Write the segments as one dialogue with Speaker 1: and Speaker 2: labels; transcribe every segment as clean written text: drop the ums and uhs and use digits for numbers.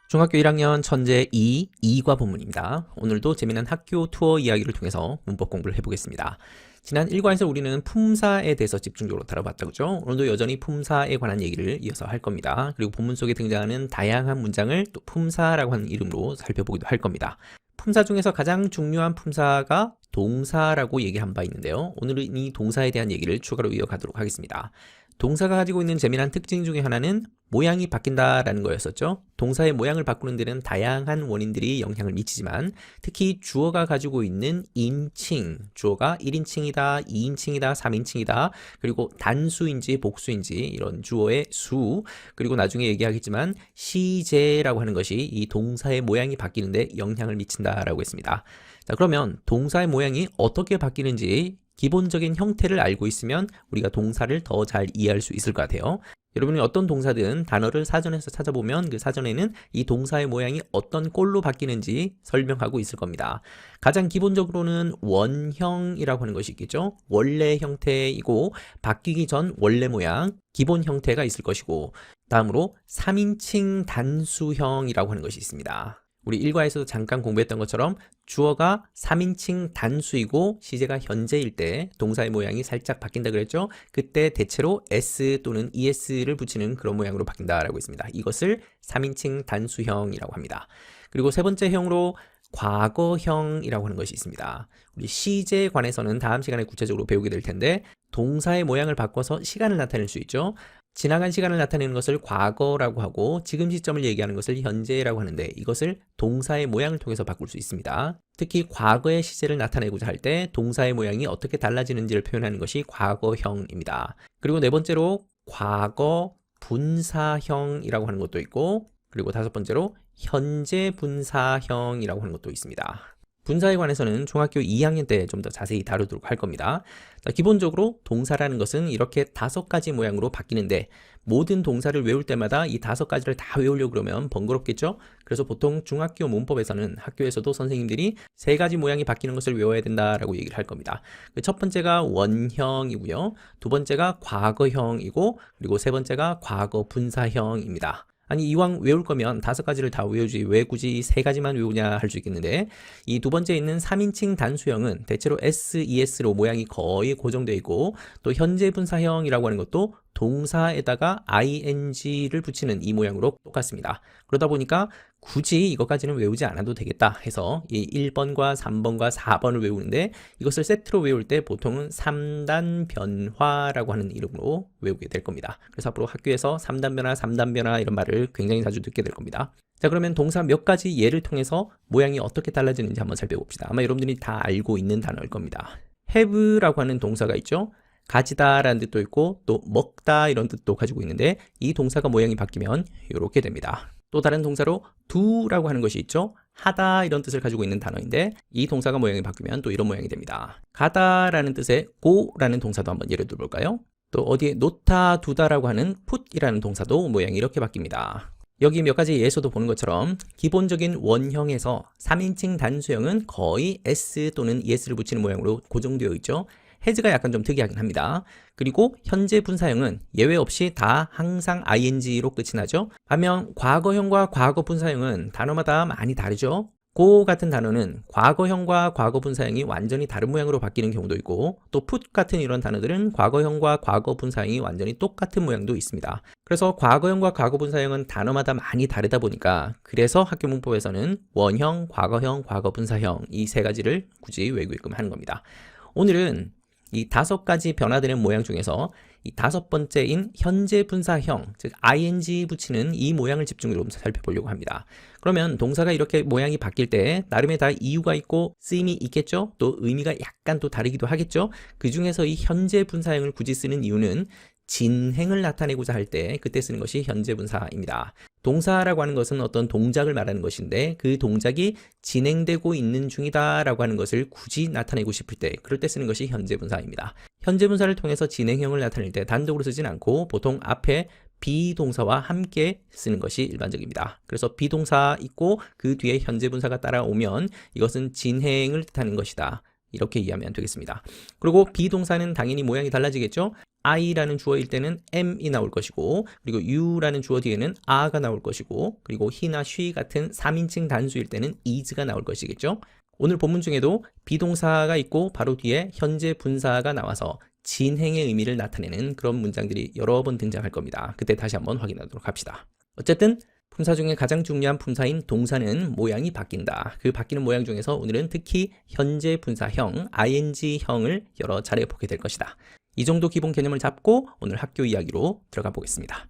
Speaker 1: 중학교 1학년 천재 2과 본문입니다. 오늘도 재미난 학교 투어 이야기를 통해서 문법 공부를 해보겠습니다. 지난 1과에서 우리는 품사에 대해서 집중적으로 다뤄봤다, 그죠? 오늘도 여전히 품사에 관한 얘기를 이어서 할 겁니다. 그리고 본문 속에 등장하는 다양한 문장을 또 품사라고 하는 이름으로 살펴보기도 할 겁니다. 품사 중에서 가장 중요한 품사가 동사라고 얘기한 바 있는데요. 오늘은 이 동사에 대한 얘기를 추가로 이어가도록 하겠습니다. 동사가 가지고 있는 재미난 특징 중에 하나는 모양이 바뀐다라는 거였었죠. 동사의 모양을 바꾸는 데는 다양한 원인들이 영향을 미치지만 특히 주어가 가지고 있는 인칭, 주어가 1인칭이다, 2인칭이다, 3인칭이다, 그리고 단수인지 복수인지 이런 주어의 수, 그리고 나중에 얘기하겠지만 시제라고 하는 것이 이 동사의 모양이 바뀌는데 영향을 미친다라고 했습니다. 자, 그러면 동사의 모양이 어떻게 바뀌는지 기본적인 형태를 알고 있으면 우리가 동사를 더 잘 이해할 수 있을 것 같아요. 여러분이 어떤 동사든 단어를 사전에서 찾아보면 그 사전에는 이 동사의 모양이 어떤 꼴로 바뀌는지 설명하고 있을 겁니다. 가장 기본적으로는 원형이라고 하는 것이 있겠죠. 원래 형태이고 바뀌기 전 원래 모양, 기본 형태가 있을 것이고, 다음으로 3인칭 단수형이라고 하는 것이 있습니다. 우리 1과에서도 잠깐 공부했던 것처럼 주어가 3인칭 단수이고 시제가 현재일 때 동사의 모양이 살짝 바뀐다 그랬죠? 그때 대체로 s 또는 es를 붙이는 그런 모양으로 바뀐다라고 했습니다. 이것을 3인칭 단수형이라고 합니다. 그리고 세 번째 형으로 과거형이라고 하는 것이 있습니다. 우리 시제에 관해서는 다음 시간에 구체적으로 배우게 될 텐데 동사의 모양을 바꿔서 시간을 나타낼 수 있죠. 지나간 시간을 나타내는 것을 과거라고 하고 지금 시점을 얘기하는 것을 현재라고 하는데 이것을 동사의 모양을 통해서 바꿀 수 있습니다. 특히 과거의 시제를 나타내고자 할 때 동사의 모양이 어떻게 달라지는지를 표현하는 것이 과거형입니다. 그리고 네 번째로 과거 분사형이라고 하는 것도 있고, 그리고 다섯 번째로 현재 분사형이라고 하는 것도 있습니다. 분사에 관해서는 중학교 2학년 때 좀 더 자세히 다루도록 할 겁니다. 자, 기본적으로 동사라는 것은 이렇게 5가지 모양으로 바뀌는데 모든 동사를 외울 때마다 이 5가지를 다 외우려고 그러면 번거롭겠죠? 그래서 보통 중학교 문법에서는 학교에서도 선생님들이 3가지 모양이 바뀌는 것을 외워야 된다라고 얘기를 할 겁니다. 첫 번째가 원형이고요. 두 번째가 과거형이고, 그리고 세 번째가 과거 분사형입니다. 아니, 이왕 외울 거면 5가지를 다 외우지 왜 굳이 3가지만 외우냐 할 수 있겠는데 이 두 번째에 있는 3인칭 단수형은 대체로 S, ES로 모양이 거의 고정되어 있고, 또 현재 분사형이라고 하는 것도 동사에다가 ing를 붙이는 이 모양으로 똑같습니다. 그러다 보니까 굳이 이것까지는 외우지 않아도 되겠다 해서 이 1번과 3번과 4번을 외우는데 이것을 세트로 외울 때 보통은 3단 변화라고 하는 이름으로 외우게 될 겁니다. 그래서 앞으로 학교에서 3단 변화, 3단 변화 이런 말을 굉장히 자주 듣게 될 겁니다. 자, 그러면 동사 몇 가지 예를 통해서 모양이 어떻게 달라지는지 한번 살펴봅시다. 아마 여러분들이 다 알고 있는 단어일 겁니다. have라고 하는 동사가 있죠. 가지다 라는 뜻도 있고 또 먹다 이런 뜻도 가지고 있는데 이 동사가 모양이 바뀌면 이렇게 됩니다. 또 다른 동사로 do라고 하는 것이 있죠. 하다 이런 뜻을 가지고 있는 단어인데 이 동사가 모양이 바뀌면 또 이런 모양이 됩니다. 가다 라는 뜻의 go라는 동사도 한번 예를 들어볼까요? 또 어디에 놓다 두다라고 하는 put이라는 동사도 모양이 이렇게 바뀝니다. 여기 몇 가지 예서도 보는 것처럼 기본적인 원형에서 3인칭 단수형은 거의 s 또는 es를 붙이는 모양으로 고정되어 있죠. has가 약간 좀 특이하긴 합니다. 그리고 현재 분사형은 예외 없이 다 항상 ing로 끝이 나죠. 반면 과거형과 과거 분사형은 단어마다 많이 다르죠. go 같은 단어는 과거형과 과거 분사형이 완전히 다른 모양으로 바뀌는 경우도 있고, 또 put 같은 이런 단어들은 과거형과 과거 분사형이 완전히 똑같은 모양도 있습니다. 그래서 과거형과 과거 분사형은 단어마다 많이 다르다 보니까 그래서 학교 문법에서는 원형, 과거형, 과거 분사형 이 3가지를 굳이 외우게끔 하는 겁니다. 오늘은 이 5가지 변화되는 모양 중에서 이 5번째인 현재 분사형, 즉 ing 붙이는 이 모양을 집중적으로 살펴보려고 합니다. 그러면 동사가 이렇게 모양이 바뀔 때 나름의 다 이유가 있고 쓰임이 있겠죠? 또 의미가 약간 또 다르기도 하겠죠? 그 중에서 이 현재 분사형을 굳이 쓰는 이유는 진행을 나타내고자 할 때 그때 쓰는 것이 현재 분사입니다. 동사라고 하는 것은 어떤 동작을 말하는 것인데 그 동작이 진행되고 있는 중이다 라고 하는 것을 굳이 나타내고 싶을 때 그럴 때 쓰는 것이 현재 분사입니다. 현재 분사를 통해서 진행형을 나타낼 때 단독으로 쓰진 않고 보통 앞에 비동사와 함께 쓰는 것이 일반적입니다. 그래서 비동사 있고 그 뒤에 현재 분사가 따라오면 이것은 진행을 뜻하는 것이다. 이렇게 이해하면 되겠습니다. 그리고 비동사는 당연히 모양이 달라지겠죠? I라는 주어일 때는 am이 나올 것이고, 그리고 you라는 주어 뒤에는 are가 나올 것이고, 그리고 he나 she 같은 3인칭 단수일 때는 is가 나올 것이겠죠. 오늘 본문 중에도 비동사가 있고 바로 뒤에 현재 분사가 나와서 진행의 의미를 나타내는 그런 문장들이 여러 번 등장할 겁니다. 그때 다시 한번 확인하도록 합시다. 어쨌든 품사 중에 가장 중요한 품사인 동사는 모양이 바뀐다. 그 바뀌는 모양 중에서 오늘은 특히 현재 분사형, ing형을 여러 차례 보게 될 것이다. 이 정도 기본 개념을 잡고 오늘 학교 이야기로 들어가 보겠습니다.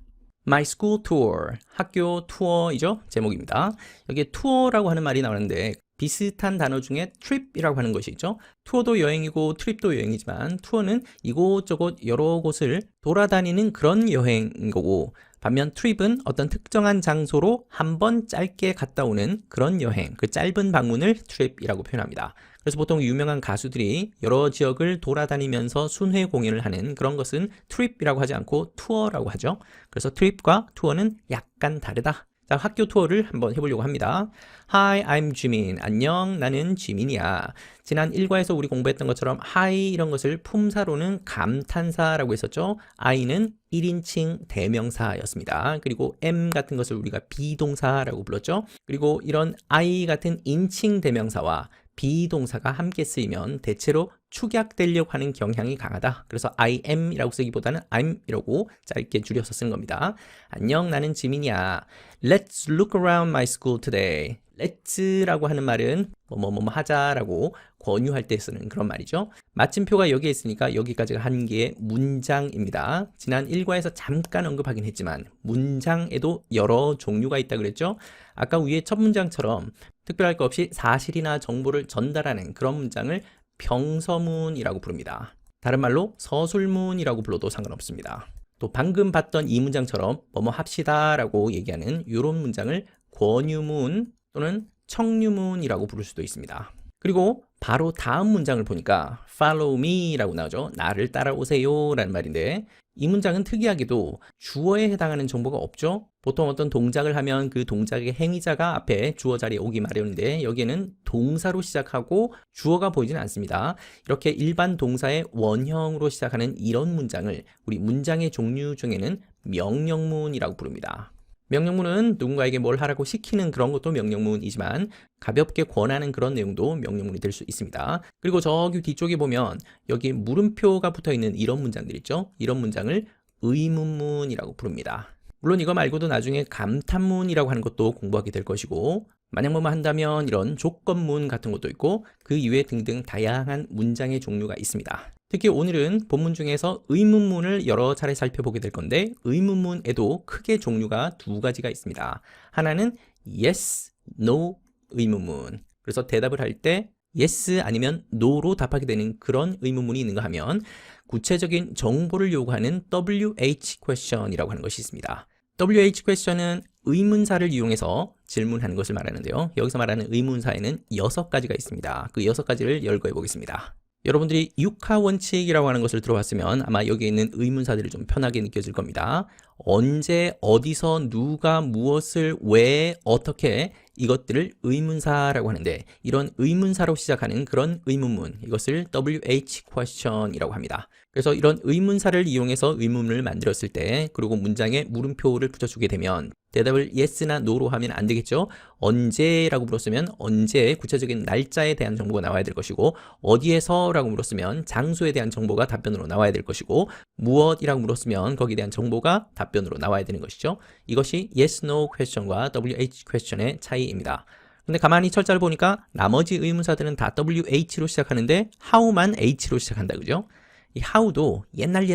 Speaker 1: My school tour, 학교 투어이죠? 제목입니다. 여기에 투어라고 하는 말이 나오는데 비슷한 단어 중에 trip이라고 하는 것이 있죠. 투어도 여행이고 트립도 여행이지만 투어는 이곳저곳 여러 곳을 돌아다니는 그런 여행인 거고, 반면 트립은 어떤 특정한 장소로 한번 짧게 갔다 오는 그런 여행, 그 짧은 방문을 트립이라고 표현합니다. 그래서 보통 유명한 가수들이 여러 지역을 돌아다니면서 순회 공연을 하는 그런 것은 트립이라고 하지 않고 투어라고 하죠. 그래서 트립과 투어는 약간 다르다. 자, 학교 투어를 한번 해보려고 합니다. Hi, I'm Jimin. 안녕, 나는 지민이야. 지난 1과에서 우리 공부했던 것처럼 Hi 이런 것을 품사로는 감탄사라고 했었죠. I는 1인칭 대명사였습니다. 그리고 am 같은 것을 우리가 비동사라고 불렀죠. 그리고 이런 I 같은 인칭 대명사와 비동사가 함께 쓰이면 대체로 축약되려고 하는 경향이 강하다. 그래서 I am 이라고 쓰기보다는 I'm 이라고 짧게 줄여서 쓰는 겁니다. 안녕, 나는 지민이야. Let's look around my school today. Let's라고 하는 말은 뭐뭐 하자라고 권유할 때 쓰는 그런 말이죠. 마침표가 여기에 있으니까 여기까지가 한 개의 문장입니다. 지난 1과에서 잠깐 언급하긴 했지만 문장에도 여러 종류가 있다 그랬죠. 아까 위에 첫 문장처럼 특별할 것 없이 사실이나 정보를 전달하는 그런 문장을 평서문이라고 부릅니다. 다른 말로 서술문이라고 불러도 상관없습니다. 또 방금 봤던 이 문장처럼 뭐뭐 합시다 라고 얘기하는 이런 문장을 권유문 또는 청유문이라고 부를 수도 있습니다. 그리고 바로 다음 문장을 보니까 follow me 라고 나오죠. 나를 따라오세요 라는 말인데, 이 문장은 특이하게도 주어에 해당하는 정보가 없죠. 보통 어떤 동작을 하면 그 동작의 행위자가 앞에 주어 자리에 오기 마련인데 여기에는 동사로 시작하고 주어가 보이지는 않습니다. 이렇게 일반 동사의 원형으로 시작하는 이런 문장을 우리 문장의 종류 중에는 명령문이라고 부릅니다. 명령문은 누군가에게 뭘 하라고 시키는 그런 것도 명령문이지만 가볍게 권하는 그런 내용도 명령문이 될 수 있습니다. 그리고 저기 뒤쪽에 보면 여기 물음표가 붙어 있는 이런 문장들 있죠. 이런 문장을 의문문이라고 부릅니다. 물론 이거 말고도 나중에 감탄문이라고 하는 것도 공부하게 될 것이고, 만약 뭐뭐 한다면 이런 조건문 같은 것도 있고 그 이외에 등등 다양한 문장의 종류가 있습니다. 특히 오늘은 본문 중에서 의문문을 여러 차례 살펴보게 될 건데 의문문에도 크게 종류가 두 가지가 있습니다. 하나는 yes, no 의문문. 그래서 대답을 할 때 yes 아니면 no로 답하게 되는 그런 의문문이 있는가 하면 구체적인 정보를 요구하는 WH question이라고 하는 것이 있습니다. WH question은 의문사를 이용해서 질문하는 것을 말하는데요. 여기서 말하는 의문사에는 6가지가 있습니다. 그 6가지를 열거해 보겠습니다. 여러분들이 육하 원칙이라고 하는 것을 들어봤으면 아마 여기에 있는 의문사들이 좀 편하게 느껴질 겁니다. 언제, 어디서, 누가, 무엇을, 왜, 어떻게, 이것들을 의문사라고 하는데 이런 의문사로 시작하는 그런 의문문, 이것을 WH question이라고 합니다. 그래서 이런 의문사를 이용해서 의문문을 만들었을 때 그리고 문장에 물음표를 붙여주게 되면 대답을 yes나 no로 하면 안 되겠죠. 언제라고 물었으면 언제 구체적인 날짜에 대한 정보가 나와야 될 것이고, 어디에서 라고 물었으면 장소에 대한 정보가 답변으로 나와야 될 것이고, 무엇이라고 물었으면 거기에 대한 정보가 답변으로 나와야 되는 것이죠. 이것이 yes, no question과 WH question의 차이입니다. 근데 가만히 철자를 보니까 나머지 의문사들은 다 WH로 시작하는데 how만 H로 시작한다, 그죠? 이 how도 옛날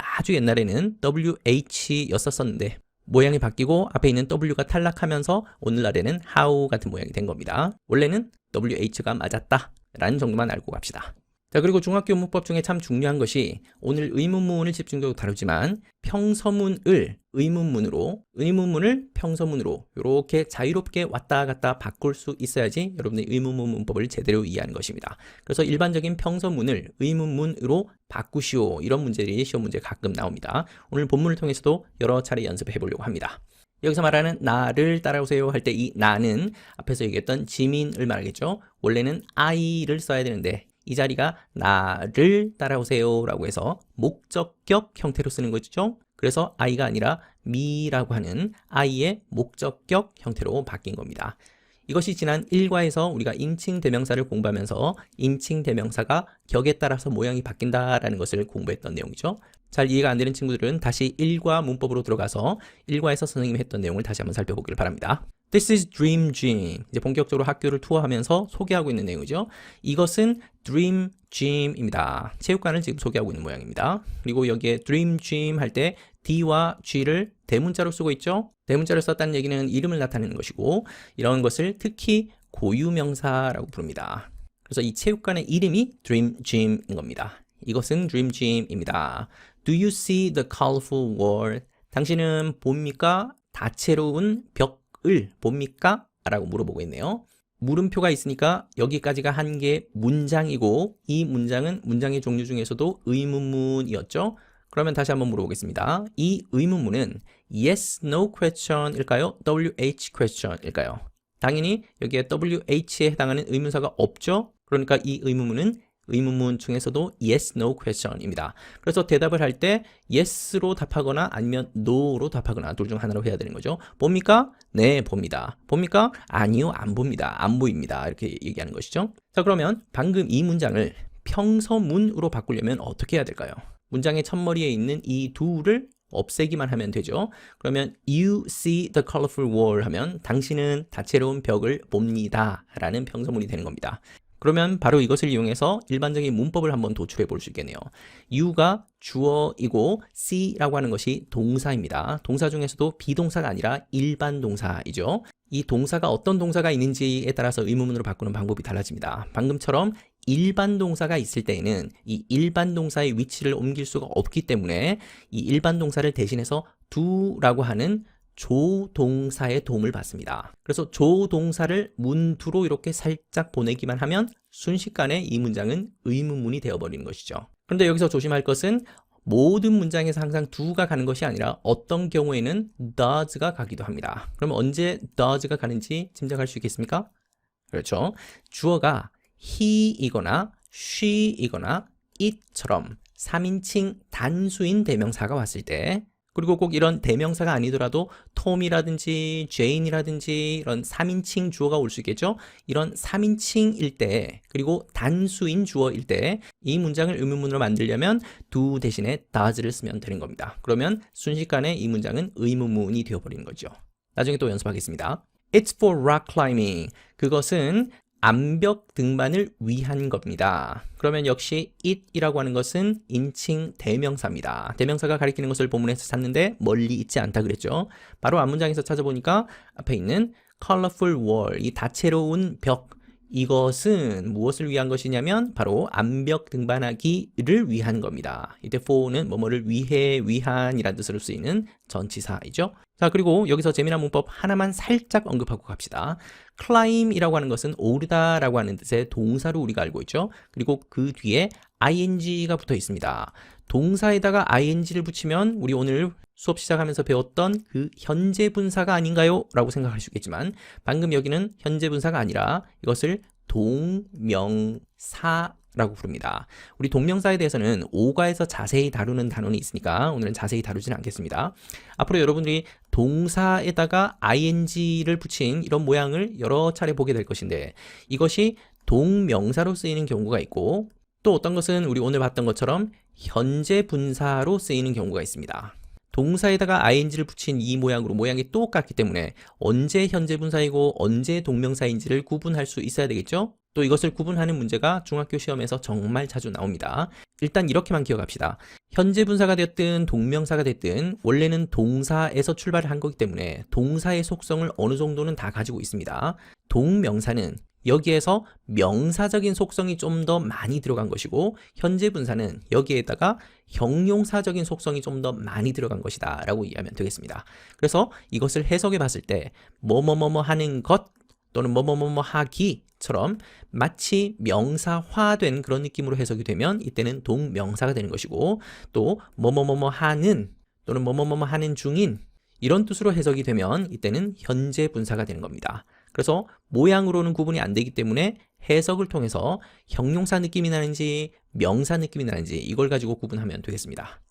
Speaker 1: 아주 옛날에는 WH였었는데 모양이 바뀌고 앞에 있는 W가 탈락하면서 오늘날에는 how 같은 모양이 된 겁니다. 원래는 WH가 맞았다 라는 정도만 알고 갑시다. 자, 그리고 중학교 문법 중에 참 중요한 것이 오늘 의문문을 집중적으로 다루지만 평서문을 의문문으로, 의문문을 평서문으로 이렇게 자유롭게 왔다 갔다 바꿀 수 있어야지 여러분들이 의문문 문법을 제대로 이해하는 것입니다. 그래서 일반적인 평서문을 의문문으로 바꾸시오, 이런 문제들이 시험 문제에 가끔 나옵니다. 오늘 본문을 통해서도 여러 차례 연습해 보려고 합니다. 여기서 말하는 나를 따라오세요 할 때 이 나는 앞에서 얘기했던 지민을 말하겠죠. 원래는 I를 써야 되는데 이 자리가 나를 따라오세요 라고 해서 목적격 형태로 쓰는 거죠. 그래서 I가 아니라 me라고 하는 I의 목적격 형태로 바뀐 겁니다. 이것이 지난 1과에서 우리가 인칭 대명사를 공부하면서 인칭 대명사가 격에 따라서 모양이 바뀐다라는 것을 공부했던 내용이죠. 잘 이해가 안 되는 친구들은 다시 1과 문법으로 들어가서 1과에서 선생님이 했던 내용을 다시 한번 살펴보기를 바랍니다. This is Dream Gym. 이제 본격적으로 학교를 투어하면서 소개하고 있는 내용이죠. 이것은 Dream Gym입니다. 체육관을 지금 소개하고 있는 모양입니다. 그리고 여기에 Dream Gym 할 때 D와 G를 대문자로 쓰고 있죠. 대문자를 썼다는 얘기는 이름을 나타내는 것이고 이런 것을 특히 고유명사라고 부릅니다. 그래서 이 체육관의 이름이 Dream Gym인 겁니다. 이것은 Dream Gym입니다. Do you see the colorful wall? 당신은 봅니까? 다채로운 벽을 봅니까? 라고 물어보고 있네요. 물음표가 있으니까 여기까지가 한 개의 문장이고 이 문장은 문장의 종류 중에서도 의문문이었죠. 그러면 다시 한번 물어보겠습니다. 이 의문문은 yes, no question 일까요? WH question 일까요? 당연히 여기에 WH에 해당하는 의문사가 없죠? 그러니까 이 의문문은 의문문 중에서도 yes, no question입니다. 그래서 대답을 할 때 yes로 답하거나 아니면 no로 답하거나 둘 중 하나로 해야 되는 거죠. 봅니까? 네, 봅니다. 봅니까? 아니요, 안 봅니다. 안 보입니다. 이렇게 얘기하는 것이죠. 자, 그러면 방금 이 문장을 평서문으로 바꾸려면 어떻게 해야 될까요? 문장의 첫머리에 있는 이 do를 없애기만 하면 되죠. 그러면 you see the colorful wall 하면 당신은 다채로운 벽을 봅니다 라는 평서문이 되는 겁니다. 그러면 바로 이것을 이용해서 일반적인 문법을 한번 도출해 볼 수 있겠네요. you가 주어이고 see라고 하는 것이 동사입니다. 동사 중에서도 비동사가 아니라 일반 동사이죠. 이 동사가 어떤 동사가 있는지에 따라서 의문문으로 바꾸는 방법이 달라집니다. 방금처럼 일반 동사가 있을 때에는 이 일반 동사의 위치를 옮길 수가 없기 때문에 이 일반 동사를 대신해서 do라고 하는 조동사의 도움을 받습니다. 그래서 조동사를 문두로 이렇게 살짝 보내기만 하면 순식간에 이 문장은 의문문이 되어버리는 것이죠. 그런데 여기서 조심할 것은 모든 문장에서 항상 do가 가는 것이 아니라 어떤 경우에는 does가 가기도 합니다. 그럼 언제 does가 가는지 짐작할 수 있겠습니까? 그렇죠. 주어가 he이거나 she이거나 it처럼 3인칭 단수인 대명사가 왔을 때, 그리고 꼭 이런 대명사가 아니더라도 톰이라든지 제인이라든지 이런 3인칭 주어가 올 수 있겠죠. 이런 3인칭일 때, 그리고 단수인 주어일 때 이 문장을 의문문으로 만들려면 do 대신에 does를 쓰면 되는 겁니다. 그러면 순식간에 이 문장은 의문문이 되어버리는 거죠. 나중에 또 연습하겠습니다. It's for rock climbing. 그것은 암벽 등반을 위한 겁니다. 그러면 역시 it이라고 하는 것은 인칭 대명사입니다. 대명사가 가리키는 것을 본문에서 찾는데 멀리 있지 않다 그랬죠. 바로 앞문장에서 찾아보니까 앞에 있는 colorful wall, 이 다채로운 벽, 이것은 무엇을 위한 것이냐면 바로 암벽 등반하기를 위한 겁니다. 이때 for는 뭐뭐를 위해, 위한이라는 뜻으로 쓰이는 전치사이죠. 자, 그리고 여기서 재미난 문법 하나만 살짝 언급하고 갑시다. climb이라고 하는 것은 오르다라고 하는 뜻의 동사로 우리가 알고 있죠. 그리고 그 뒤에 ing가 붙어 있습니다. 동사에다가 ing를 붙이면 우리 오늘 수업 시작하면서 배웠던 그 현재 분사가 아닌가요? 라고 생각할 수 있겠지만 방금 여기는 현재 분사가 아니라 이것을 동명사라고 부릅니다. 우리 동명사에 대해서는 5과에서 자세히 다루는 단원이 있으니까 오늘은 자세히 다루지는 않겠습니다. 앞으로 여러분들이 동사에다가 ing를 붙인 이런 모양을 여러 차례 보게 될 것인데 이것이 동명사로 쓰이는 경우가 있고 또 어떤 것은 우리 오늘 봤던 것처럼 현재 분사로 쓰이는 경우가 있습니다. 동사에다가 ing를 붙인 이 모양으로 모양이 똑같기 때문에 언제 현재 분사이고 언제 동명사인지를 구분할 수 있어야 되겠죠? 또 이것을 구분하는 문제가 중학교 시험에서 정말 자주 나옵니다. 일단 이렇게만 기억합시다. 현재 분사가 됐든 동명사가 됐든 원래는 동사에서 출발을 한 거기 때문에 동사의 속성을 어느 정도는 다 가지고 있습니다. 동명사는 여기에서 명사적인 속성이 좀 더 많이 들어간 것이고 현재 분사는 여기에다가 형용사적인 속성이 좀 더 많이 들어간 것이다 라고 이해하면 되겠습니다. 그래서 이것을 해석해 봤을 때 뭐뭐뭐뭐 하는 것 또는 뭐뭐뭐뭐 하기처럼 마치 명사화된 그런 느낌으로 해석이 되면 이때는 동명사가 되는 것이고 또 뭐뭐뭐뭐 하는 또는 뭐뭐뭐뭐 하는 중인 이런 뜻으로 해석이 되면 이때는 현재 분사가 되는 겁니다. 그래서 모양으로는 구분이 안 되기 때문에 해석을 통해서 형용사 느낌이 나는지 명사 느낌이 나는지 이걸 가지고 구분하면 되겠습니다.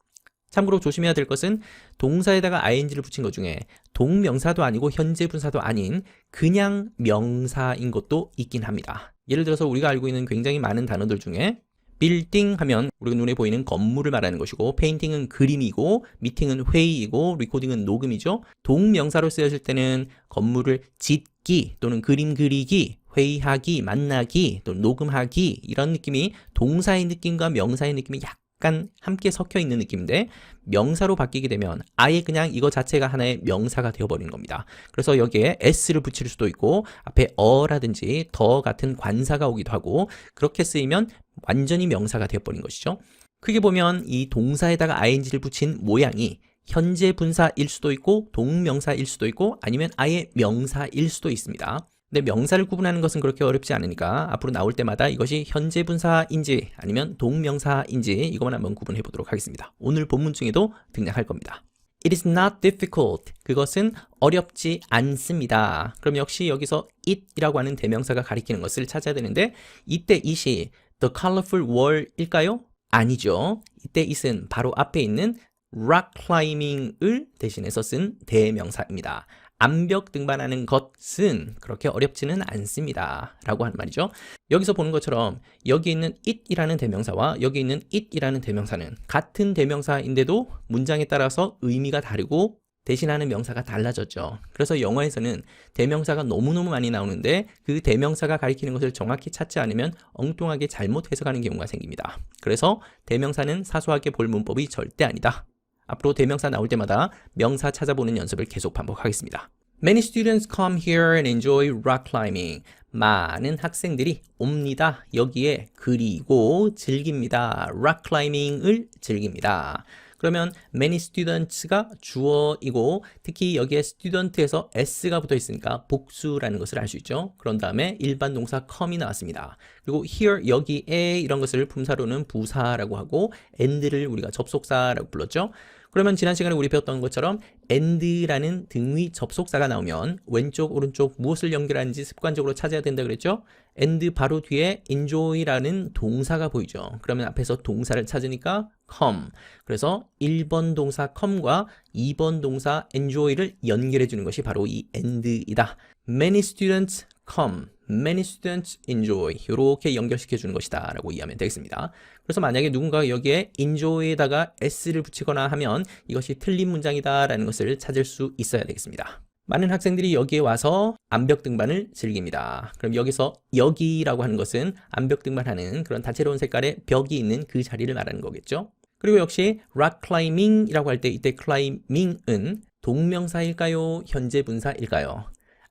Speaker 1: 참고로 조심해야 될 것은 동사에다가 ing를 붙인 것 중에 동명사도 아니고 현재 분사도 아닌 그냥 명사인 것도 있긴 합니다. 예를 들어서 우리가 알고 있는 굉장히 많은 단어들 중에 빌딩 하면 우리가 눈에 보이는 건물을 말하는 것이고, 페인팅은 그림이고, 미팅은 회의이고, 리코딩은 녹음이죠. 동명사로 쓰여질 때는 건물을 짓기 또는 그림 그리기, 회의하기, 만나기, 또는 녹음하기, 이런 느낌이 동사의 느낌과 명사의 느낌이 약간 함께 섞여 있는 느낌인데, 명사로 바뀌게 되면 아예 그냥 이거 자체가 하나의 명사가 되어버리는 겁니다. 그래서 여기에 s를 붙일 수도 있고 앞에 어라든지 더 같은 관사가 오기도 하고, 그렇게 쓰이면 완전히 명사가 되어버린 것이죠. 크게 보면 이 동사에다가 ing를 붙인 모양이 현재 분사일 수도 있고 동명사일 수도 있고 아니면 아예 명사일 수도 있습니다. 근데 명사를 구분하는 것은 그렇게 어렵지 않으니까 앞으로 나올 때마다 이것이 현재 분사인지 아니면 동명사인지 이것만 한번 구분해 보도록 하겠습니다. 오늘 본문 중에도 등장할 겁니다. It is not difficult. 그것은 어렵지 않습니다. 그럼 역시 여기서 it이라고 하는 대명사가 가리키는 것을 찾아야 되는데, 이때 it이 the colorful wall일까요? 아니죠. 이때 it은 바로 앞에 있는 rock climbing을 대신해서 쓴 대명사입니다. 암벽 등반하는 것은 그렇게 어렵지는 않습니다 라고 하는 말이죠. 여기서 보는 것처럼 여기 있는 it이라는 대명사와 여기 있는 it이라는 대명사는 같은 대명사인데도 문장에 따라서 의미가 다르고 대신하는 명사가 달라졌죠. 그래서 영어에서는 대명사가 너무너무 많이 나오는데 그 대명사가 가리키는 것을 정확히 찾지 않으면 엉뚱하게 잘못 해석하는 경우가 생깁니다. 그래서 대명사는 사소하게 볼 문법이 절대 아니다. 앞으로 대명사 나올 때마다 명사 찾아보는 연습을 계속 반복하겠습니다. Many students come here and enjoy rock climbing. 많은 학생들이 옵니다. 여기에 그리고 즐깁니다. rock climbing을 즐깁니다. 그러면 many students가 주어이고 특히 여기에 student에서 s가 붙어 있으니까 복수라는 것을 알 수 있죠. 그런 다음에 일반 동사 come이 나왔습니다. 그리고 here 여기에 이런 것을 품사로는 부사라고 하고 and를 우리가 접속사라고 불렀죠. 그러면 지난 시간에 우리 배웠던 것처럼 and라는 등위 접속사가 나오면 왼쪽 오른쪽 무엇을 연결하는지 습관적으로 찾아야 된다 그랬죠. and 바로 뒤에 enjoy라는 동사가 보이죠. 그러면 앞에서 동사를 찾으니까 come. 그래서 1번 동사 come과 2번 동사 enjoy를 연결해 주는 것이 바로 이 and이다. Many students come, many students enjoy. 이렇게 연결시켜 주는 것이다 라고 이해하면 되겠습니다. 그래서 만약에 누군가가 여기에 enjoy에다가 s를 붙이거나 하면 이것이 틀린 문장이다 라는 것을 찾을 수 있어야 되겠습니다. 많은 학생들이 여기에 와서 암벽 등반을 즐깁니다. 그럼 여기서 여기라고 하는 것은 암벽 등반하는 그런 다채로운 색깔의 벽이 있는 그 자리를 말하는 거겠죠. 그리고 역시 rock climbing이라고 할 때 이때 climbing은 동명사일까요? 현재 분사일까요?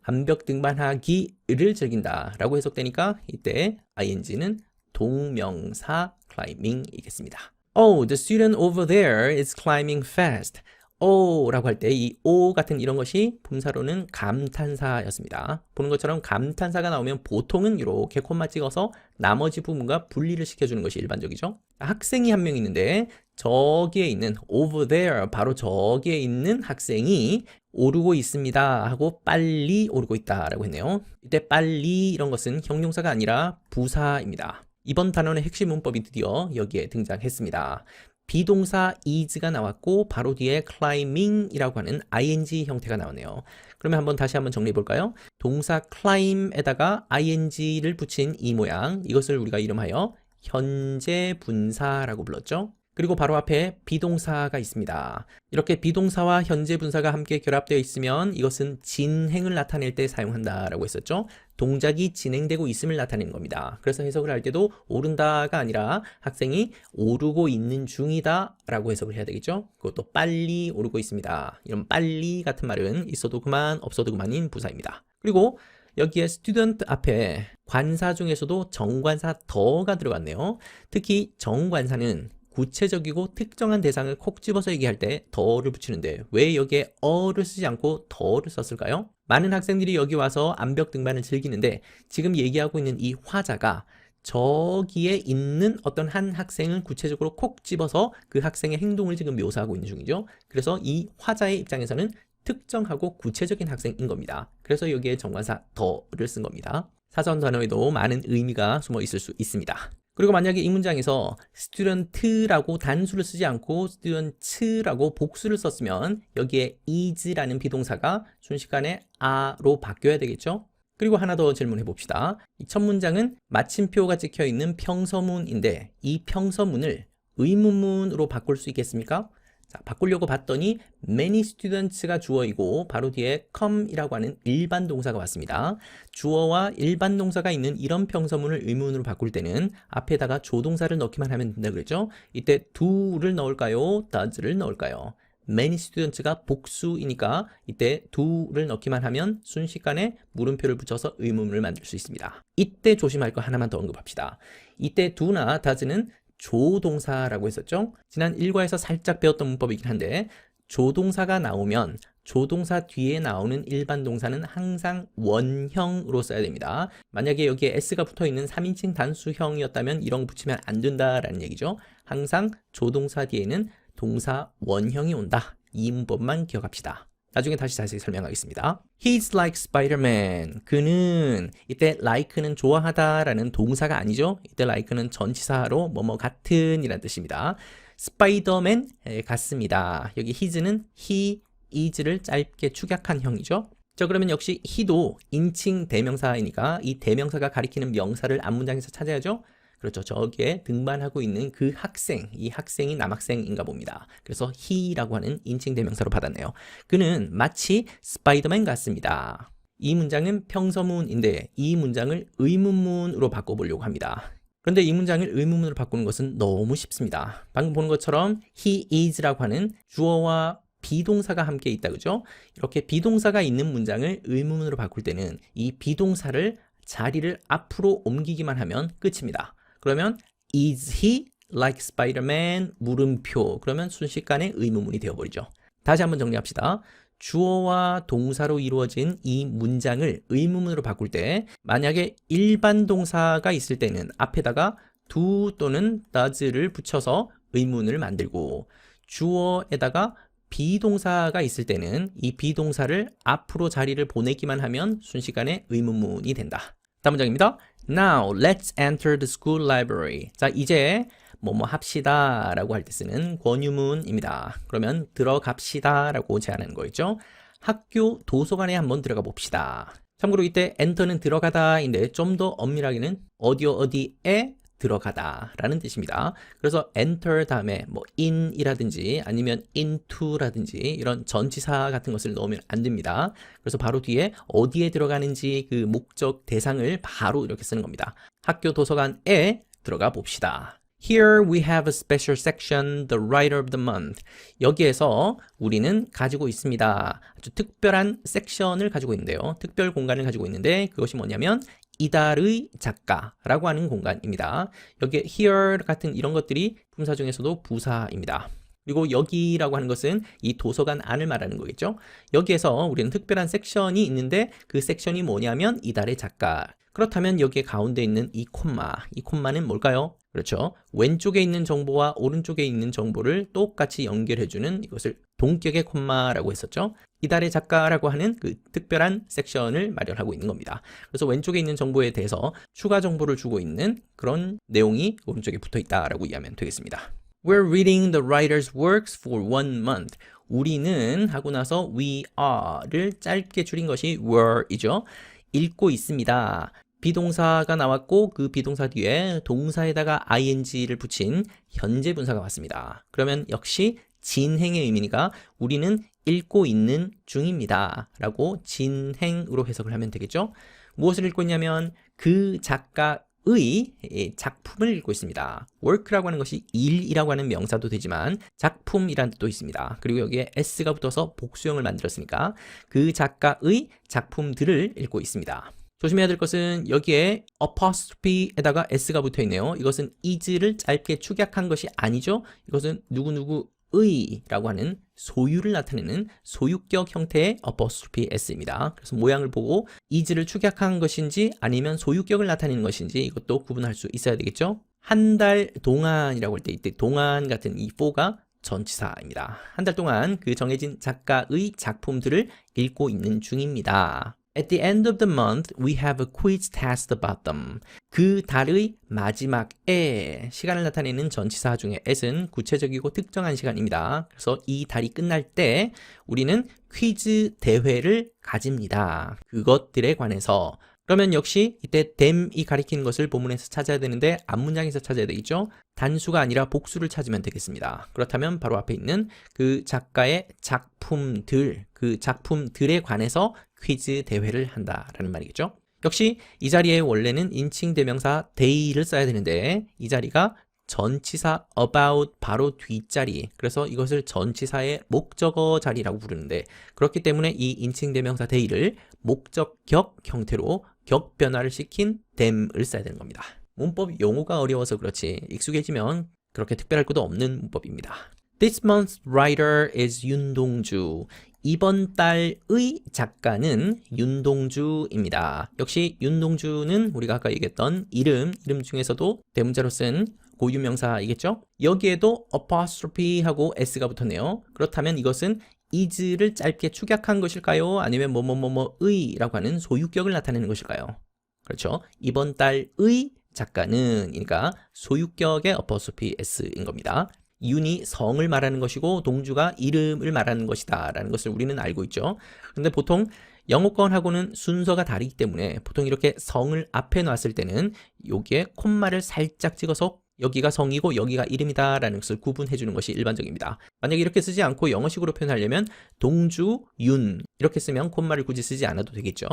Speaker 1: 암벽 등반하기를 즐긴다 라고 해석되니까 이때 ing는 동명사 climbing이겠습니다. Oh, the student over there is climbing fast. Oh 라고 할 때 이 oh 같은 이런 것이 품사로는 감탄사였습니다. 보는 것처럼 감탄사가 나오면 보통은 이렇게 콤마 찍어서 나머지 부분과 분리를 시켜주는 것이 일반적이죠. 학생이 한 명 있는데 저기에 있는 over there 바로 저기에 있는 학생이 오르고 있습니다 하고 빨리 오르고 있다 라고 했네요. 이때 빨리 이런 것은 형용사가 아니라 부사입니다. 이번 단원의 핵심 문법이 드디어 여기에 등장했습니다. 비동사 is가 나왔고 바로 뒤에 climbing이라고 하는 ing 형태가 나오네요. 그러면 다시 한번 정리해 볼까요? 동사 climb에다가 ing를 붙인 이 모양, 이것을 우리가 이름하여 현재 분사라고 불렀죠. 그리고 바로 앞에 비동사가 있습니다. 이렇게 비동사와 현재 분사가 함께 결합되어 있으면 이것은 진행을 나타낼 때 사용한다라고 했었죠. 동작이 진행되고 있음을 나타내는 겁니다. 그래서 해석을 할 때도 오른다가 아니라 학생이 오르고 있는 중이다 라고 해석을 해야 되겠죠. 그것도 빨리 오르고 있습니다. 이런 빨리 같은 말은 있어도 그만 없어도 그만인 부사입니다. 그리고 여기에 student 앞에 관사 중에서도 정관사 더가 들어갔네요. 특히 정관사는 구체적이고 특정한 대상을 콕 집어서 얘기할 때 더를 붙이는데 왜 여기에 어를 쓰지 않고 더를 썼을까요? 많은 학생들이 여기 와서 암벽 등반을 즐기는데 지금 얘기하고 있는 이 화자가 저기에 있는 어떤 한 학생을 구체적으로 콕 집어서 그 학생의 행동을 지금 묘사하고 있는 중이죠. 그래서 이 화자의 입장에서는 특정하고 구체적인 학생인 겁니다. 그래서 여기에 정관사 더를 쓴 겁니다. 사전 단어에도 많은 의미가 숨어 있을 수 있습니다. 그리고 만약에 이 문장에서 student라고 단수를 쓰지 않고 students라고 복수를 썼으면 여기에 is라는 비동사가 순식간에 a로 바뀌어야 되겠죠? 그리고 하나 더 질문해 봅시다. 이 첫 문장은 마침표가 찍혀 있는 평서문인데 이 평서문을 의문문으로 바꿀 수 있겠습니까? 자, 바꾸려고 봤더니 many students가 주어이고 바로 뒤에 come이라고 하는 일반 동사가 왔습니다. 주어와 일반 동사가 있는 이런 평서문을 의문으로 바꿀 때는 앞에다가 조동사를 넣기만 하면 된다 그랬죠? 이때 do를 넣을까요? does를 넣을까요? many students가 복수이니까 이때 do를 넣기만 하면 순식간에 물음표를 붙여서 의문문을 만들 수 있습니다. 이때 조심할 거 하나만 더 언급합시다. 이때 do나 does는 조동사라고 했었죠? 지난 1과에서 살짝 배웠던 문법이긴 한데 조동사가 나오면 조동사 뒤에 나오는 일반 동사는 항상 원형으로 써야 됩니다. 만약에 여기에 s가 붙어있는 3인칭 단수형이었다면 이런 거 붙이면 안 된다라는 얘기죠. 항상 조동사 뒤에는 동사 원형이 온다. 이 문법만 기억합시다. 나중에 다시 자세히 설명하겠습니다. He's like Spider-Man. 그는 이때 like는 좋아하다라는 동사가 아니죠. 이때 like는 전치사로 뭐뭐 같은 이란 뜻입니다. 스파이더맨 같습니다. 여기 his는 he, is를 짧게 축약한 형이죠. 자, 그러면 역시 he도 인칭 대명사이니까 이 대명사가 가리키는 명사를 앞문장에서 찾아야죠. 그렇죠. 저기에 등반하고 있는 그 학생, 이 학생이 남학생인가 봅니다. 그래서 he라고 하는 인칭 대명사로 받았네요. 그는 마치 스파이더맨 같습니다. 이 문장은 평서문인데 이 문장을 의문문으로 바꿔보려고 합니다. 그런데 이 문장을 의문문으로 바꾸는 것은 너무 쉽습니다. 방금 보는 것처럼 he is라고 하는 주어와 비동사가 함께 있다, 그죠? 이렇게 비동사가 있는 문장을 의문문으로 바꿀 때는 이 비동사를 자리를 앞으로 옮기기만 하면 끝입니다. 그러면 is he like Spider-Man? 물음표. 그러면 순식간에 의문문이 되어버리죠. 다시 한번 정리합시다. 주어와 동사로 이루어진 이 문장을 의문문으로 바꿀 때 만약에 일반 동사가 있을 때는 앞에다가 do 또는 does를 붙여서 의문을 만들고 주어에다가 비동사가 있을 때는 이 비동사를 앞으로 자리를 보내기만 하면 순식간에 의문문이 된다. 다음 문장입니다. Now let's enter the school library. 자, 이제 뭐뭐 합시다 라고 할 때 쓰는 권유문입니다. 그러면 들어갑시다 라고 제안하는 거겠죠. 학교 도서관에 한번 들어가 봅시다. 참고로 이때 enter는 들어가다인데 좀 더 엄밀하게는 어디에 들어가다 라는 뜻입니다. 그래서 enter 다음에 뭐 in이라든지 아니면 into라든지 이런 전치사 같은 것을 넣으면 안 됩니다. 그래서 바로 뒤에 어디에 들어가는지 그 목적 대상을 바로 이렇게 쓰는 겁니다. 학교 도서관에 들어가 봅시다. Here we have a special section, the writer of the month. 여기에서 우리는 가지고 있습니다. 아주 특별한 섹션을 가지고 있는데요. 특별 공간을 가지고 있는데 그것이 뭐냐면 이달의 작가라고 하는 공간입니다. 여기에 here 같은 이런 것들이 품사 중에서도 부사입니다. 그리고 여기라고 하는 것은 이 도서관 안을 말하는 거겠죠. 여기에서 우리는 특별한 섹션이 있는데 그 섹션이 뭐냐면 이달의 작가. 그렇다면 여기에 가운데 있는 이 콤마는 뭘까요? 그렇죠. 왼쪽에 있는 정보와 오른쪽에 있는 정보를 똑같이 연결해주는 이것을 동격의 콤마라고 했었죠. 이달의 작가라고 하는 그 특별한 섹션을 마련하고 있는 겁니다. 그래서 왼쪽에 있는 정보에 대해서 추가 정보를 주고 있는 그런 내용이 오른쪽에 붙어 있다라고 이해하면 되겠습니다. We're reading the writer's works for 1 month. 우리는 하고 나서 we are를 짧게 줄인 것이 were이죠. 읽고 있습니다. 비동사가 나왔고 그 비동사 뒤에 동사에다가 ing를 붙인 현재 분사가 왔습니다. 그러면 역시 진행의 의미니까 우리는 읽고 있는 중입니다 라고 진행으로 해석을 하면 되겠죠. 무엇을 읽고 있냐면 그 작가의 작품을 읽고 있습니다. work라고 하는 것이 일이라고 하는 명사도 되지만 작품이라는 뜻도 있습니다. 그리고 여기에 s가 붙어서 복수형을 만들었으니까 그 작가의 작품들을 읽고 있습니다. 조심해야 될 것은 여기에 apostrophe에다가 s가 붙어 있네요. 이것은 is를 짧게 축약한 것이 아니죠. 이것은 누구누구의라고 하는 소유를 나타내는 소유격 형태의 apostrophe s입니다. 그래서 모양을 보고 is를 축약한 것인지 아니면 소유격을 나타내는 것인지 이것도 구분할 수 있어야 되겠죠. 한 달 동안이라고 할 때 이때 동안 같은 이 for가 전치사입니다. 한 달 동안 그 정해진 작가의 작품들을 읽고 있는 중입니다. At the end of the month, we have a quiz test about them. 그 달의 마지막에 시간을 나타내는 전치사 중에 at은 구체적이고 특정한 시간입니다. 그래서 이 달이 끝날 때 우리는 퀴즈 대회를 가집니다. 그것들에 관해서. 그러면 역시 이때 them이 가리키는 것을 본문에서 찾아야 되는데 앞문장에서 찾아야 되겠죠? 단수가 아니라 복수를 찾으면 되겠습니다. 그렇다면 바로 앞에 있는 그 작가의 작품들, 그 작품들에 관해서 퀴즈 대회를 한다라는 말이겠죠? 역시 이 자리에 원래는 인칭 대명사 they를 써야 되는데 이 자리가 전치사 about 바로 뒷자리, 그래서 이것을 전치사의 목적어 자리라고 부르는데 그렇기 때문에 이 인칭 대명사 they를 목적격 형태로 격 변화를 시킨 them을 써야 되는 겁니다. 문법 용어가 어려워서 그렇지 익숙해지면 그렇게 특별할 것도 없는 문법입니다. This month's writer is 윤동주. 이번 달의 작가는 윤동주입니다. 역시 윤동주는 우리가 아까 얘기했던 이름 중에서도 대문자로 쓴 고유명사이겠죠? 여기에도 apostrophe하고 s가 붙었네요. 그렇다면 이것은 is를 짧게 축약한 것일까요? 아니면 뭐뭐뭐뭐의 라고 하는 소유격을 나타내는 것일까요? 그렇죠. 이번 달의 작가는 그러니까 소유격의 apostrophe s인 겁니다. 윤이 성을 말하는 것이고 동주가 이름을 말하는 것이다 라는 것을 우리는 알고 있죠. 그런데 보통 영어권하고는 순서가 다르기 때문에 보통 이렇게 성을 앞에 놨을 때는 여기에 콤마를 살짝 찍어서 여기가 성이고 여기가 이름이다 라는 것을 구분해 주는 것이 일반적입니다. 만약에 이렇게 쓰지 않고 영어식으로 표현하려면 동주, 윤 이렇게 쓰면 콤마를 굳이 쓰지 않아도 되겠죠.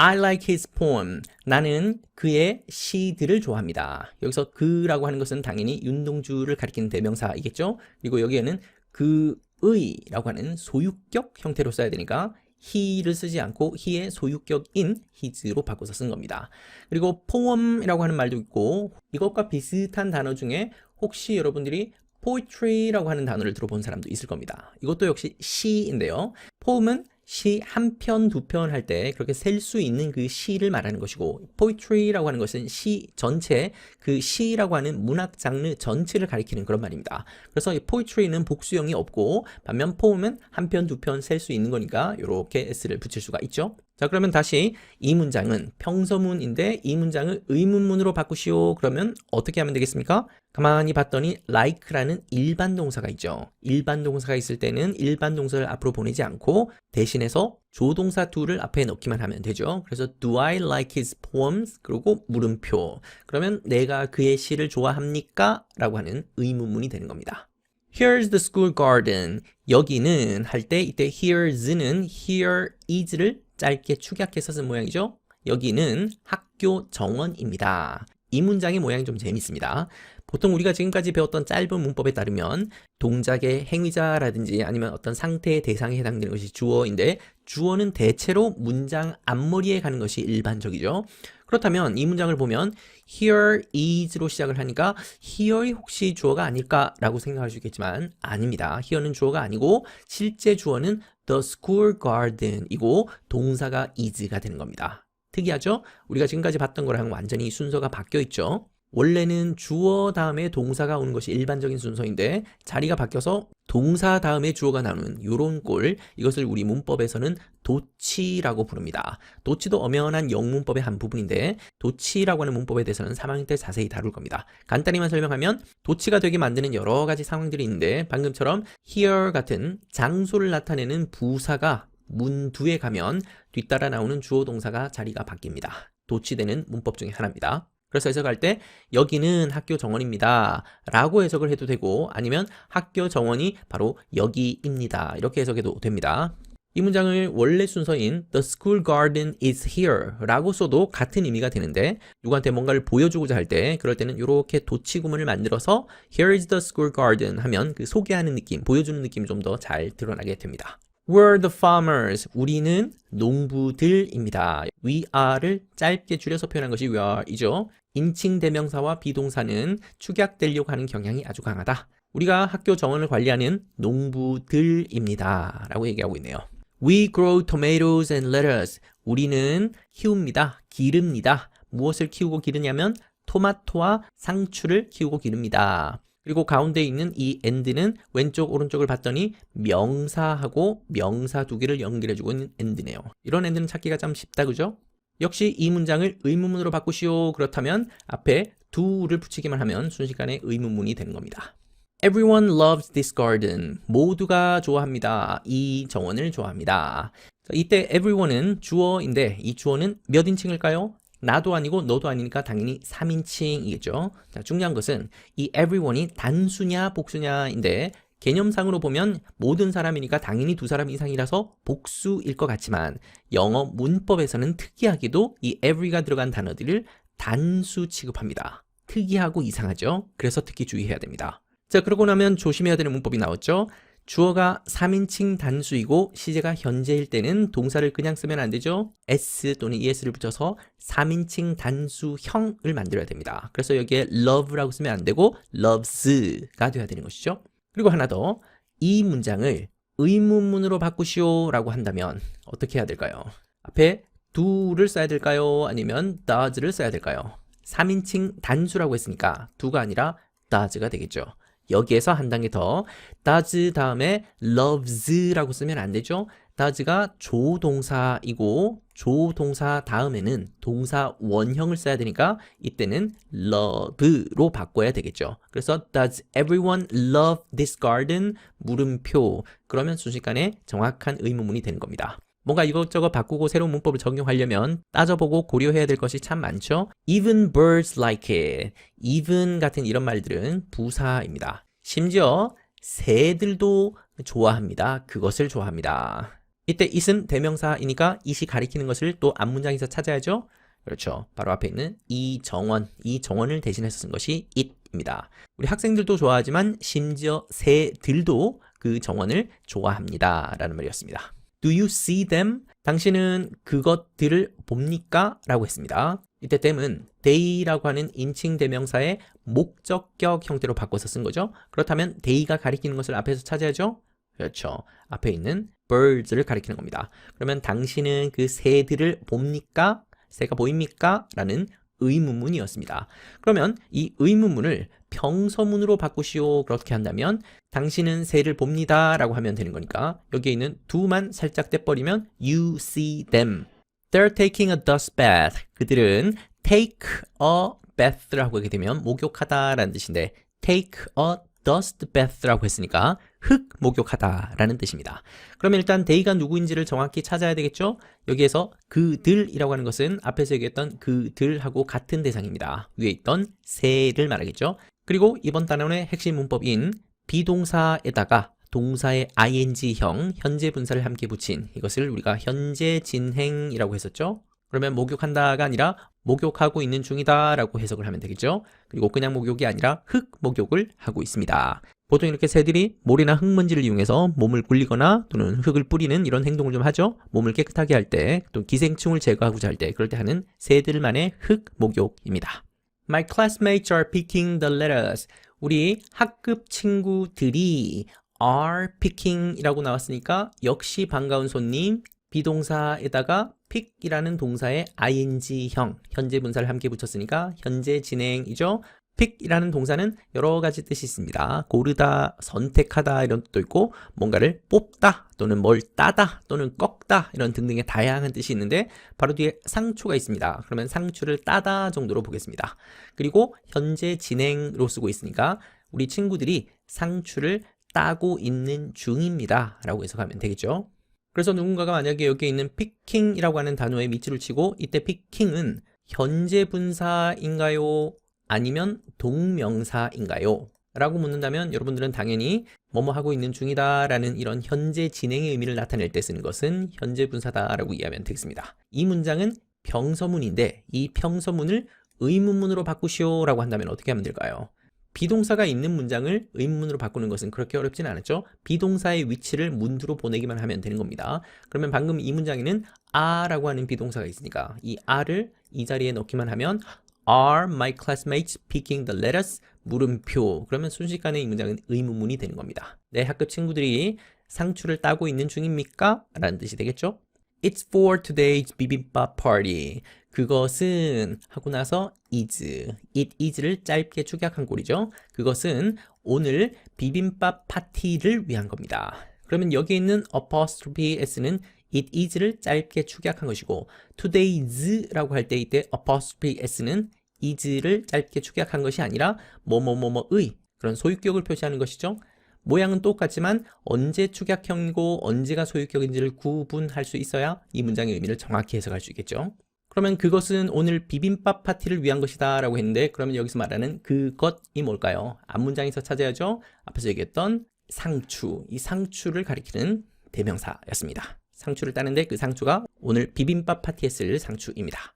Speaker 1: I like his poem. 나는 그의 시들을 좋아합니다. 여기서 그라고 하는 것은 당연히 윤동주를 가리키는 대명사이겠죠. 그리고 여기에는 그의 라고 하는 소유격 형태로 써야 되니까 he를 쓰지 않고 he의 소유격인 his로 바꿔서 쓴 겁니다. 그리고 poem이라고 하는 말도 있고 이것과 비슷한 단어 중에 혹시 여러분들이 poetry라고 하는 단어를 들어본 사람도 있을 겁니다. 이것도 역시 시인데요. poem은 시 한 편, 두 편 할 때 그렇게 셀 수 있는 그 시를 말하는 것이고 poetry라고 하는 것은 시 전체, 그 시라고 하는 문학 장르 전체를 가리키는 그런 말입니다. 그래서 이 poetry는 복수형이 없고 반면 poem은 한 편, 두 편 셀 수 있는 거니까 이렇게 s를 붙일 수가 있죠. 자, 그러면 다시 이 문장은 평서문인데 이 문장을 의문문으로 바꾸시오. 그러면 어떻게 하면 되겠습니까? 가만히 봤더니 like라는 일반 동사가 있죠. 일반 동사가 있을 때는 일반 동사를 앞으로 보내지 않고 대신해서 조동사 do를 앞에 넣기만 하면 되죠. 그래서 do I like his poems? 그리고 물음표. 그러면 내가 그의 시를 좋아합니까? 라고 하는 의문문이 되는 겁니다. Here's the school garden. 여기는 할 때 이때 here's는 here is를 짧게 축약해서 쓴 모양이죠. 여기는 학교 정원입니다. 이 문장의 모양이 좀 재밌습니다. 보통 우리가 지금까지 배웠던 짧은 문법에 따르면 동작의 행위자라든지 아니면 어떤 상태의 대상에 해당되는 것이 주어인데 주어는 대체로 문장 앞머리에 가는 것이 일반적이죠. 그렇다면 이 문장을 보면 here is로 시작을 하니까 here이 혹시 주어가 아닐까라고 생각할 수 있겠지만 아닙니다. here는 주어가 아니고 실제 주어는 the school garden이고 동사가 is가 되는 겁니다. 특이하죠? 우리가 지금까지 봤던 거랑 완전히 순서가 바뀌어 있죠. 원래는 주어 다음에 동사가 오는 것이 일반적인 순서인데 자리가 바뀌어서 동사 다음에 주어가 나오는 이런 꼴, 이것을 우리 문법에서는 도치라고 부릅니다. 도치도 엄연한 영문법의 한 부분인데 도치라고 하는 문법에 대해서는 3학년 때 자세히 다룰 겁니다. 간단히만 설명하면 도치가 되게 만드는 여러 가지 상황들이 있는데 방금처럼 here 같은 장소를 나타내는 부사가 문 뒤에 가면 뒤따라 나오는 주어 동사가 자리가 바뀝니다. 도치되는 문법 중에 하나입니다. 그래서 해석할 때 여기는 학교 정원입니다 라고 해석을 해도 되고 아니면 학교 정원이 바로 여기입니다 이렇게 해석해도 됩니다. 이 문장을 원래 순서인 The school garden is here 라고 써도 같은 의미가 되는데 누구한테 뭔가를 보여주고자 할 때 그럴 때는 이렇게 도치 구문을 만들어서 Here is the school garden 하면 그 소개하는 느낌, 보여주는 느낌이 좀 더 잘 드러나게 됩니다. We're the farmers. 우리는 농부들입니다. We are를 짧게 줄여서 표현한 것이 we are이죠. 인칭 대명사와 비동사는 축약되려고 하는 경향이 아주 강하다. 우리가 학교 정원을 관리하는 농부들입니다. 라고 얘기하고 있네요. We grow tomatoes and lettuce. 우리는 키웁니다. 기릅니다. 무엇을 키우고 기르냐면 토마토와 상추를 키우고 기릅니다. 그리고 가운데 있는 이 and는 왼쪽 오른쪽을 봤더니 명사하고 명사 두 개를 연결해주고 있는 and네요. 이런 and는 찾기가 참 쉽다, 그죠? 역시 이 문장을 의문문으로 바꾸시오. 그렇다면 앞에 do를 붙이기만 하면 순식간에 의문문이 되는 겁니다. Everyone loves this garden. 모두가 좋아합니다. 이 정원을 좋아합니다. 자, 이때 everyone은 주어인데 이 주어는 몇 인칭일까요? 나도 아니고 너도 아니니까 당연히 3인칭이겠죠. 자, 중요한 것은 이 everyone이 단수냐 복수냐인데 개념상으로 보면 모든 사람이니까 당연히 두 사람 이상이라서 복수일 것 같지만 영어 문법에서는 특이하게도 이 every가 들어간 단어들을 단수 취급합니다. 특이하고 이상하죠. 그래서 특히 주의해야 됩니다. 자, 그러고 나면 조심해야 되는 문법이 나왔죠. 주어가 3인칭 단수이고 시제가 현재일 때는 동사를 그냥 쓰면 안 되죠. s 또는 es를 붙여서 3인칭 단수형을 만들어야 됩니다. 그래서 여기에 love라고 쓰면 안 되고 loves가 돼야 되는 것이죠. 그리고 하나 더, 이 문장을 의문문으로 바꾸시오 라고 한다면 어떻게 해야 될까요? 앞에 do를 써야 될까요? 아니면 does를 써야 될까요? 3인칭 단수라고 했으니까 do가 아니라 does가 되겠죠. 여기에서 한 단계 더, does 다음에 loves라고 쓰면 안 되죠. does가 조동사이고 조동사 다음에는 동사 원형을 써야 되니까 이때는 love로 바꿔야 되겠죠. 그래서 does everyone love this garden? 물음표. 그러면 순식간에 정확한 의문문이 되는 겁니다. 뭔가 이것저것 바꾸고 새로운 문법을 적용하려면 따져보고 고려해야 될 것이 참 많죠. Even birds like it. Even 같은 이런 말들은 부사입니다. 심지어 새들도 좋아합니다. 그것을 좋아합니다. 이때 it은 대명사이니까 it이 가리키는 것을 또 앞문장에서 찾아야죠. 그렇죠. 바로 앞에 있는 이 정원을 대신해서 쓴 것이 it입니다. 우리 학생들도 좋아하지만 심지어 새들도 그 정원을 좋아합니다. 라는 말이었습니다. Do you see them? 당신은 그것들을 봅니까? 라고 했습니다. 이때 them은 they라고 하는 인칭 대명사의 목적격 형태로 바꿔서 쓴 거죠. 그렇다면 they가 가리키는 것을 앞에서 찾아야죠. 그렇죠. 앞에 있는 birds를 가리키는 겁니다. 그러면 당신은 그 새들을 봅니까? 새가 보입니까? 라는 의문문이었습니다. 그러면 이 의문문을 평서문으로 바꾸시오. 그렇게 한다면 당신은 새를 봅니다 라고 하면 되는 거니까 여기에 있는 do만 살짝 떼버리면 you see them. They're taking a dust bath. 그들은 take a bath라고 하게 되면 목욕하다 라는 뜻인데 take a dust bath라고 했으니까 흙 목욕하다 라는 뜻입니다. 그러면 일단 they가 누구인지를 정확히 찾아야 되겠죠? 여기에서 그들이라고 하는 것은 앞에서 얘기했던 그들하고 같은 대상입니다. 위에 있던 새를 말하겠죠? 그리고 이번 단원의 핵심 문법인 비동사에다가 동사의 ing형 현재 분사를 함께 붙인 이것을 우리가 현재 진행이라고 했었죠. 그러면 목욕한다가 아니라 목욕하고 있는 중이다 라고 해석을 하면 되겠죠. 그리고 그냥 목욕이 아니라 흙 목욕을 하고 있습니다. 보통 이렇게 새들이 모래나 흙먼지를 이용해서 몸을 굴리거나 또는 흙을 뿌리는 이런 행동을 좀 하죠. 몸을 깨끗하게 할 때, 또 기생충을 제거하고자 할 때, 그럴 때 하는 새들만의 흙 목욕입니다. My classmates are picking the letters. 우리 학급 친구들이 are picking 이라고 나왔으니까 역시 반가운 손님, 비동사에다가 pick이라는 동사의 ing형, 현재 분사를 함께 붙였으니까 현재 진행이죠. pick이라는 동사는 여러 가지 뜻이 있습니다. 고르다, 선택하다 이런 뜻도 있고 뭔가를 뽑다 또는 뭘 따다 또는 꺾다 이런 등등의 다양한 뜻이 있는데 바로 뒤에 상추가 있습니다. 그러면 상추를 따다 정도로 보겠습니다. 그리고 현재 진행으로 쓰고 있으니까 우리 친구들이 상추를 따고 있는 중입니다 라고 해석하면 되겠죠. 그래서 누군가가 만약에 여기에 있는 picking이라고 하는 단어에 밑줄을 치고 이때 picking은 현재 분사인가요? 아니면 동명사인가요? 라고 묻는다면 여러분들은 당연히 뭐뭐 하고 있는 중이다 라는 이런 현재 진행의 의미를 나타낼 때 쓰는 것은 현재 분사다 라고 이해하면 되겠습니다. 이 문장은 평서문인데 이 평서문을 의문문으로 바꾸시오 라고 한다면 어떻게 하면 될까요? 비동사가 있는 문장을 의문문으로 바꾸는 것은 그렇게 어렵지는 않았죠. 비동사의 위치를 문두로 보내기만 하면 되는 겁니다. 그러면 방금 이 문장에는 are라고 하는 비동사가 있으니까 이 are를 이 자리에 넣기만 하면 Are my classmates picking the letters? 물음표. 그러면 순식간에 이 문장은 의문문이 되는 겁니다. 내 학급 친구들이 상추를 따고 있는 중입니까? 라는 뜻이 되겠죠. It's for today's bibimbap party. 그것은 하고 나서 is, it is를 짧게 축약한 꼴이죠. 그것은 오늘 비빔밥 파티를 위한 겁니다. 그러면 여기 있는 apostrophe s는 it is를 짧게 축약한 것이고 today's라고 할 때 이때 apostrophe s는 is를 짧게 축약한 것이 아니라 뭐뭐뭐뭐의 그런 소유격을 표시하는 것이죠. 모양은 똑같지만 언제 축약형이고 언제가 소유격인지를 구분할 수 있어야 이 문장의 의미를 정확히 해석할 수 있겠죠. 그러면 그것은 오늘 비빔밥 파티를 위한 것이다 라고 했는데 그러면 여기서 말하는 그것이 뭘까요? 앞문장에서 찾아야죠. 앞에서 얘기했던 상추, 이 상추를 가리키는 대명사였습니다. 상추를 따는데 그 상추가 오늘 비빔밥 파티에 쓸 상추입니다.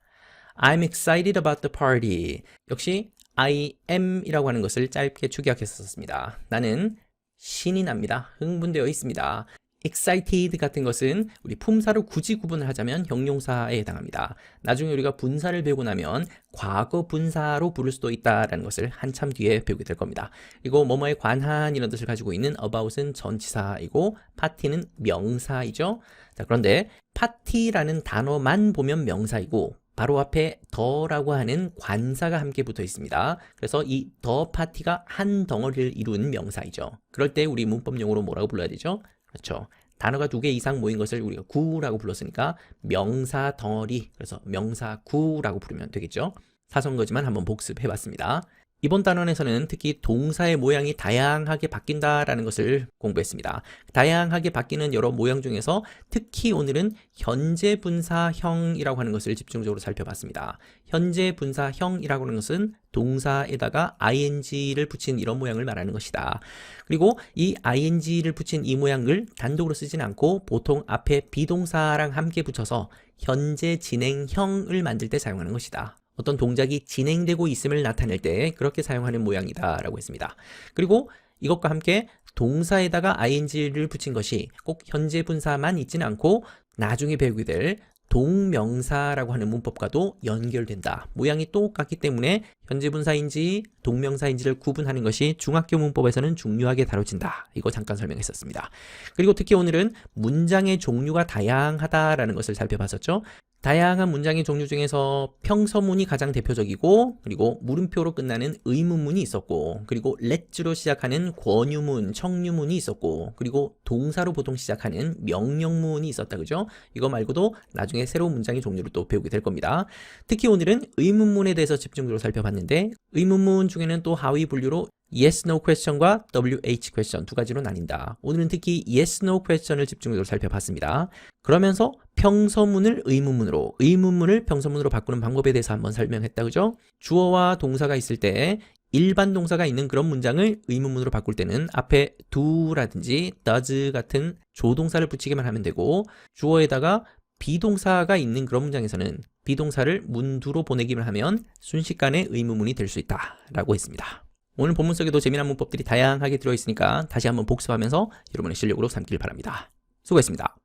Speaker 1: I'm excited about the party. 역시 I am 이라고 하는 것을 짧게 축약해서 썼습니다. 나는 신이 납니다. 흥분되어 있습니다. excited 같은 것은 우리 품사로 굳이 구분을 하자면 형용사에 해당합니다. 나중에 우리가 분사를 배우고 나면 과거 분사로 부를 수도 있다라는 것을 한참 뒤에 배우게 될 겁니다. 그리고 뭐뭐에 관한 이런 뜻을 가지고 있는 about은 전치사이고 party는 명사이죠. 자, 그런데 party라는 단어만 보면 명사이고 바로 앞에 더라고 하는 관사가 함께 붙어 있습니다. 그래서 이 더 파티가 한 덩어리를 이룬 명사이죠. 그럴 때 우리 문법용어로 뭐라고 불러야 되죠? 그렇죠. 단어가 2개 이상 모인 것을 우리가 구라고 불렀으니까 명사 덩어리, 그래서 명사 구라고 부르면 되겠죠. 사선거지만 한번 복습해봤습니다. 이번 단원에서는 특히 동사의 모양이 다양하게 바뀐다라는 것을 공부했습니다. 다양하게 바뀌는 여러 모양 중에서 특히 오늘은 현재 분사형이라고 하는 것을 집중적으로 살펴봤습니다. 현재 분사형이라고 하는 것은 동사에다가 ing를 붙인 이런 모양을 말하는 것이다. 그리고 이 ing를 붙인 이 모양을 단독으로 쓰진 않고 보통 앞에 비동사랑 함께 붙여서 현재 진행형을 만들 때 사용하는 것이다. 어떤 동작이 진행되고 있음을 나타낼 때 그렇게 사용하는 모양이다 라고 했습니다. 그리고 이것과 함께 동사에다가 ing를 붙인 것이 꼭 현재 분사만 있지는 않고 나중에 배우게 될 동명사라고 하는 문법과도 연결된다. 모양이 똑같기 때문에 현재 분사인지 동명사인지를 구분하는 것이 중학교 문법에서는 중요하게 다뤄진다. 이거 잠깐 설명했었습니다. 그리고 특히 오늘은 문장의 종류가 다양하다라는 것을 살펴봤었죠. 다양한 문장의 종류 중에서 평서문이 가장 대표적이고 그리고 물음표로 끝나는 의문문이 있었고 그리고 let로 시작하는 권유문, 청유문이 있었고 그리고 동사로 보통 시작하는 명령문이 있었다. 그죠? 이거 말고도 나중에 새로운 문장의 종류를 또 배우게 될 겁니다. 특히 오늘은 의문문에 대해서 집중적으로 살펴봤는데 의문문 중에는 또 하위 분류로 yes, no question과 WH question 두 가지로 나뉜다. 오늘은 특히 yes, no question을 집중적으로 살펴봤습니다. 그러면서 평서문을 의문문으로, 의문문을 평서문으로 바꾸는 방법에 대해서 한번 설명했다. 그죠? 주어와 동사가 있을 때 일반 동사가 있는 그런 문장을 의문문으로 바꿀 때는 앞에 do라든지 does 같은 조동사를 붙이기만 하면 되고 주어에다가 비동사가 있는 그런 문장에서는 비동사를 문두로 보내기만 하면 순식간에 의문문이 될 수 있다라고 했습니다. 오늘 본문 속에도 재미난 문법들이 다양하게 들어있으니까 다시 한번 복습하면서 여러분의 실력으로 삼길 바랍니다. 수고했습니다.